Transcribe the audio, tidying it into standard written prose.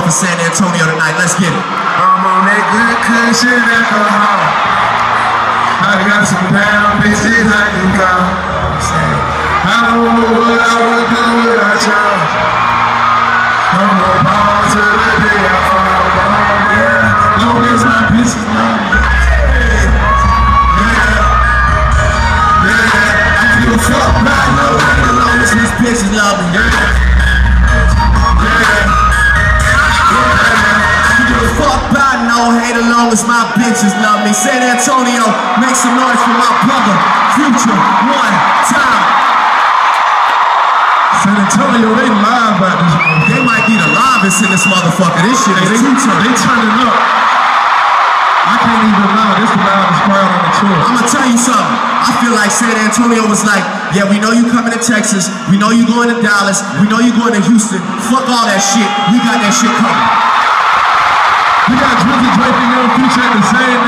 for San Antonio tonight. Let's get it. I'm on that good cushion alcohol. I got some down bitches I can call. I don't know what I would do without y'all. I'm gonna ball till the day I fall. Yeah, long as my bitches love me. I give a fuck right now, as long as these bitches love me. Hate as long as my bitches love me. San Antonio, make some noise for my brother, Future, one time. San Antonio, they live about this one. They might be the livest in this motherfucker. This shit is they turning up. I can't even lie, this is the loudest crowd on the tour. I'm gonna tell you something. I feel like San Antonio was like, yeah, we know you coming to Texas, we know you going to Dallas, we know you going to Houston. Fuck all that shit. We got that shit coming. We got Drizzy Drake and Young Future at the same